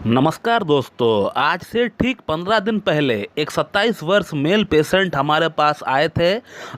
नमस्कार दोस्तों, आज से ठीक 15 दिन पहले एक 27 वर्ष मेल पेशेंट हमारे पास आए थे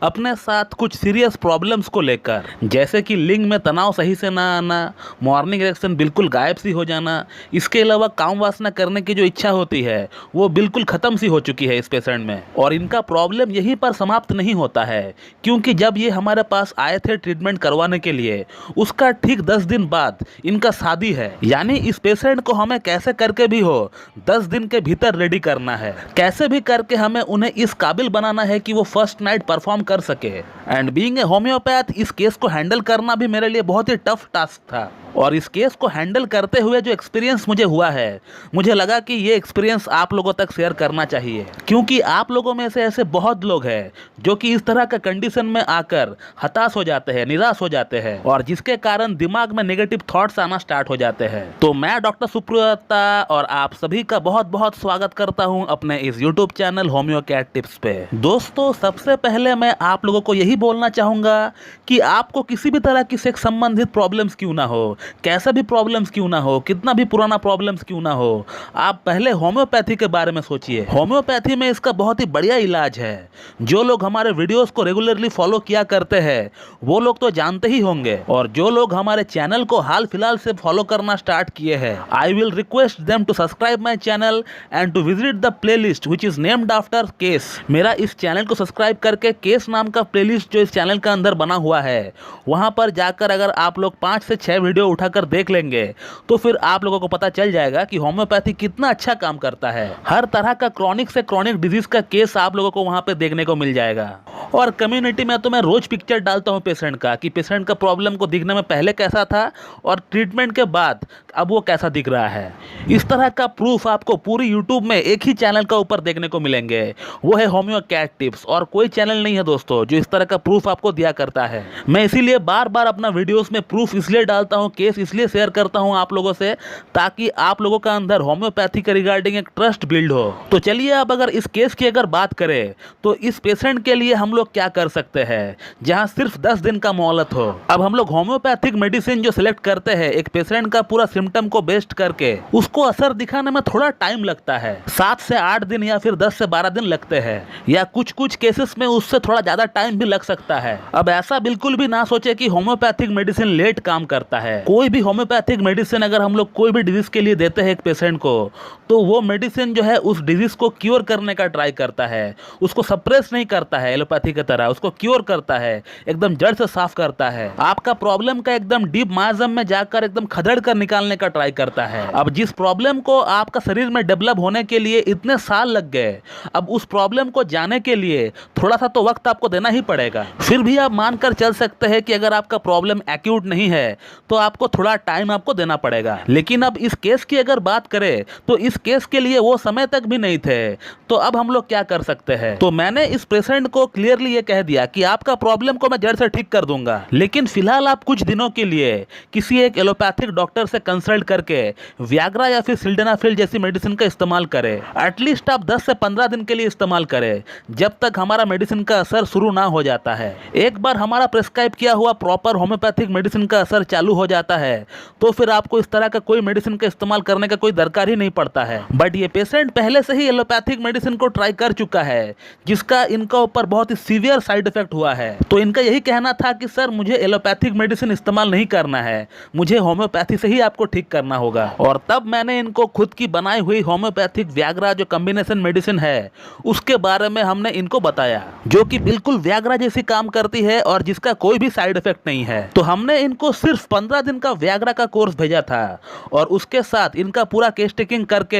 अपने साथ कुछ सीरियस प्रॉब्लम्स को लेकर, जैसे कि लिंग में तनाव सही से ना आना, मॉर्निंग इरेक्शन बिल्कुल गायब सी हो जाना। इसके अलावा काम वासना करने की जो इच्छा होती है वो बिल्कुल ख़त्म सी हो चुकी है इस पेशेंट में। और इनका प्रॉब्लम यहीं पर समाप्त नहीं होता है, क्योंकि जब ये हमारे पास आए थे ट्रीटमेंट करवाने के लिए, उसका ठीक 10 दिन बाद इनका शादी है। यानी इस पेशेंट को हमें कैसे करके भी हो 10 दिन के भीतर रेडी करना है, कैसे भी करके हमें उन्हें इस काबिल बनाना है कि वो फर्स्ट नाइट परफॉर्म कर सके। एंड बीइंग ए होम्योपैथ, इस केस को हैंडल करना भी मेरे लिए बहुत ही टफ टास्क था। और इस केस को हैंडल करते हुए जो एक्सपीरियंस मुझे हुआ है, मुझे लगा कि ये एक्सपीरियंस आप लोगों तक शेयर करना चाहिए, क्योंकि आप लोगों में से ऐसे बहुत लोग हैं जो कि इस तरह का कंडीशन में आकर हताश हो जाते हैं, निराश हो जाते हैं, और जिसके कारण दिमाग में नेगेटिव थॉट्स आना स्टार्ट हो जाते हैं। तो मैं डॉक्टर सुप्रियता और आप सभी का बहुत बहुत स्वागत करता हूं अपने इस YouTube channel homeo cat tips पे। दोस्तों, सबसे पहले मैं आप लोगों को यही बोलना चाहूँगा कि आपको किसी भी तरह की सेक्स संबंधित प्रॉब्लम्स क्यों ना हो, कैसा भी प्रॉब्लम्स क्यों ना हो, कितना भी पुराना प्रॉब्लम्स क्यों ना हो, आप पहले होम्योपैथी के बारे में सोचिए। होम्योपैथी में इसका बहुत ही बढ़िया इलाज है। जो लोग हमारे वीडियोस को रेगुलरली फॉलो किया करते हैं वो लोग तो जानते ही होंगे, और जो लोग हमारे चैनल को हाल फिलहाल से फॉलो करना स्टार्ट किए हैं, I will request them to subscribe my channel and to visit the playlist which is named after case. मेरा इस चैनल को सब्सक्राइब करके केस नाम का प्लेलिस्ट जो इस चैनल का अंदर बना हुआ है, वहां पर जाकर अगर आप लोग 5 से 6 वीडियो उठाकर देख लेंगे तो फिर आप लोगों को पता चल जाएगा कि होम्योपैथी कितना अच्छा काम करता है। हर तरह का क्रॉनिक से क्रॉनिक डिजीज का केस आप लोगों को वहां पे देखने को मिल जाएगा। और कम्युनिटी में तो मैं रोज पिक्चर डालता हूं पेशेंट का, कि पेशेंट का प्रॉब्लम को दिखने में पहले कैसा था और ट्रीटमेंट के बाद अब वो कैसा दिख रहा है। इस तरह का प्रूफ आपको पूरी यूट्यूब में एक ही चैनल का ऊपर देखने को मिलेंगे, वो है होम्यो कैट टिप्स। और कोई चैनल नहीं है दोस्तों जो इस तरह का प्रूफ आपको दिया करता है। मैं इसीलिए बार बार अपना वीडियोस में प्रूफ इसलिए डालता हूं, केस इसलिए शेयर करता हूं आप लोगों से, ताकि आप लोगों का अंदर होम्योपैथी के रिगार्डिंग एक ट्रस्ट बिल्ड हो। तो चलिए, अब अगर इस केस की अगर बात करें तो इस पेशेंट के लिए हम लोग क्या कर सकते हैं जहां सिर्फ 10 दिन का मोहलत हो। अब हम लोग होम्योपैथिक मेडिसिन जो सिलेक्ट करते हैं एक पेशेंट का पूरा सिम्टम को बेस्ड करके, उसको असर दिखाने में थोड़ा टाइम लगता है, 7 से 8 दिन या फिर 10 से 12 दिन लगते हैं, या कुछ कुछ केसेस में उससे थोड़ा ज्यादा टाइम भी लग सकता है। अब ऐसा बिल्कुल भी ना सोचे कि होम्योपैथिक मेडिसिन लेट काम करता है। कोई भी होम्योपैथिक मेडिसिन अगर हम लोग कोई भी डिजीज के लिए देते हैं एक पेशेंट को, तो वो मेडिसिन जो है उस डिजीज को क्योर करने का ट्राई करता है, उसको सप्रेस नहीं करता है एलोपैथी की तरह, उसको क्योर करता है, एकदम जड़ से साफ करता है, आपका प्रॉब्लम का एकदम डीप मायाजम में जाकर एकदम खदेड़ कर निकालने का ट्राई करता है। अब जिस प्रॉब्लम को आपका शरीर में डेवलप होने के लिए इतने साल लग गए, अब उस प्रॉब्लम को जाने के लिए थोड़ा सा तो वक्त आपको देना ही पड़ेगा। फिर भी आप मानकर चल सकते हैं कि अगर आपका प्रॉब्लम एक्यूट नहीं है तो आपको थोड़ा टाइम आपको देना पड़ेगा। लेकिन अब इस केस की अगर बात करें तो इस केस के लिए वो समय तक भी नहीं थे, तो अब हम लोग क्या कर सकते हैं। तो मैंने इस पेशेंट को क्लियरली ये कह दिया कि आपका प्रॉब्लम को मैं जड़ से ठीक कर दूंगा, लेकिन फिलहाल आप कुछ दिनों के लिए किसी एक एलोपैथिक डॉक्टर से कंसल्ट करके वियाग्रा या फिर सिल्डेनाफिल जैसी मेडिसिन का इस्तेमाल करें। एटलीस्ट आप 10 से 15 दिन के लिए इस्तेमाल करें, जब तक हमारा मेडिसिन का असर शुरू ना हो जाता है। एक बार हमारा प्रिस्क्राइब किया हुआ प्रॉपर होम्योपैथिक मेडिसिन का असर चालू हो जाता है तो फिर आपको इस तरह का कोई मेडिसिन का इस्तेमाल करने का कोई दरकार ही नहीं पड़ता है। बट ये पेशेंट पहले से ही एलोपैथिक मेडिसिन को ट्राई कर चुका है, जिसका इनका ऊपर बहुत ही सीवियर साइड इफेक्ट हुआ है। तो इनका यही कहना था कि सर मुझे एलोपैथिक मेडिसिन इस्तेमाल नहीं करना है, मुझे होम्योपैथी से ही आपको ठीक करना होगा। और तब मैंने इनको खुद की बनाई हुई होम्योपैथिक व्याग्रा जो कॉम्बिनेशन मेडिसिन है उसके बारे में हमने इनको बताया, जो कि बिल्कुल व्याग्रा जैसी काम करती है और जिसका कोई भी साइड इफेक्ट नहीं है। तो हमने इनको सिर्फ 15 दिन का व्याग्रा का कोर्स भेजा था, और उसके साथ इनका पूरा केस टेकिंग करके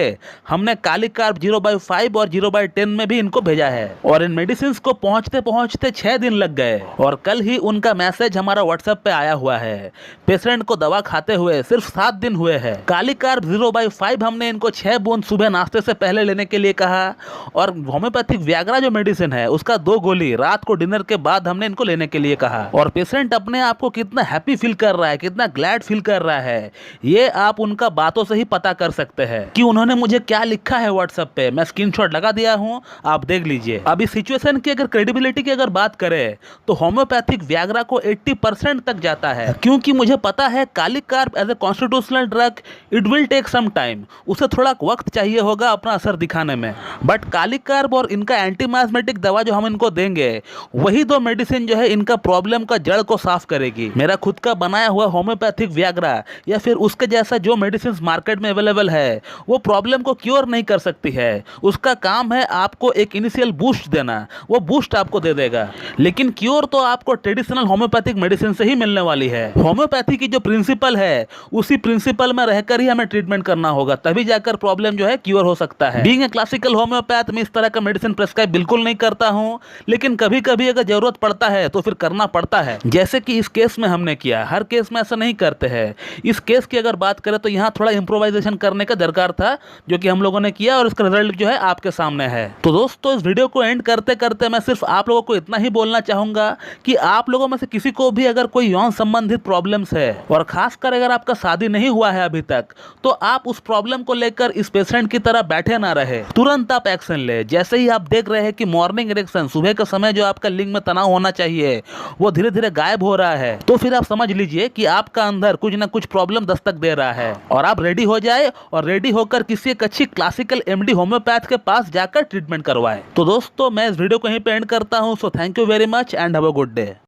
हमने कालीकार्ब 0/5 और 0/10 में भी इनको भेजा है। और इन मेडिसिन को पहुंचते पहुंचते 6 दिन लग गए, और कल ही उनका मैसेज हमारा व्हाट्सएप पे आया हुआ है। पेशेंट को दवा खाते हुए सिर्फ 7 दिन हुए हैं। कालीकार्ब 0/5 हमने इनको 6 बूंद सुबह नाश्ते से पहले लेने के लिए कहा, और होम्योपैथिक व्याग्रा जो मेडिसिन है उसका 2 गोली रात को डिनर के बाद हमने इनको लेने के लिए कहा। और पेशेंट अपने आप को कितना हैप्पी फील कर रहा है, कितना ग्लैड फील कर रहा है, ये आप उनका बातों से ही पता कर सकते हैं कि उन्होंने मुझे क्या लिखा है व्हाट्सएप पे। मैं स्क्रीनशॉट लगा दिया हूं, आप देख लीजिए। अब इस सिचुएशन की अगर क्रेडिबिलिटी की अगर बात करें तो होम्योपैथिक व्याग्रा को 80% तक जाता है, क्योंकि मुझे पता है kali carb as a constitutional drug it will take some time, उसे थोड़ा वक्त चाहिए होगा अपना असर दिखाने में। बट कालीकार्ब और इनका एंटीमाइस्मेटिक दवा जो हम इनको देंगे, वही दो मेडिसिन जो है इनका प्रॉब्लम का जड़ को साफ करेगी। मेरा खुद का बनाया हुआ होम्योपैथिक व्याग्रा या फिर उसके जैसा जो मेडिसिन मार्केट में अवेलेबल है, वो प्रॉब्लम को क्योर नहीं कर सकती है। उसका काम है आपको एक इनिशियल बूस्ट देना, वो बूस्ट आपको दे देगा। लेकिन क्योर तो आपको ट्रेडिशनल होम्योपैथिक मेडिसिन से ही मिलने वाली है। होम्योपैथी की जो प्रिंसिपल है, उसी प्रिंसिपल में रहकर ही हमें ट्रीटमेंट करना होगा, तभी जाकर प्रॉब्लम जो है क्योर हो सकता है। बीइंग ए क्लासिकल होम्योपैथ मैं इस तरह का मेडिसिन प्रेस्क्राइब बिल्कुल नहीं करता हूं, लेकिन कभी कभी अगर जरूरत पड़ता है तो फिर करना पड़ता है, जैसे कि इस केस में हमने किया। हर केस में ऐसा नहीं करते हैं। इस केस की अगर बात करें तो यहाँ थोड़ा इंप्रोवाइजेशन करने का दरकार था, जो कि हम लोगों ने किया और इसका रिजल्ट जो है आपके सामने है। तो दोस्तों, इस वीडियो को एंड करते करते मैं सिर्फ आप लोगों को इतना ही बोलना चाहूंगा कि आप लोगों में से किसी को भी अगर कोई यौन संबंधित प्रॉब्लम्स है, और खासकर अगर आपका शादी नहीं हुआ है अभी तक, तो आप उस प्रॉब्लम को लेकर इस पेशेंट की तरह बैठे ना रहे, तुरंत आप एक्शन ले। जैसे ही आप देख रहे हैं कि मॉर्निंग इरेक्शन, सुबह के समय जो आपका लिंग में तनाव होना चाहिए, वो धीरे धीरे गायब हो रहा है, तो फिर आप समझ लीजिए कि आपका अंदर कुछ ना कुछ प्रॉब्लम दस्तक दे रहा है, और आप रेडी हो जाए और रेडी होकर किसी एक अच्छी क्लासिकल एमडी होम्योपैथ के पास जाकर ट्रीटमेंट करवाए। तो दोस्तों, मैं इस वीडियो को यहीं पे एंड करता हूं। So thank you very much and have a good day.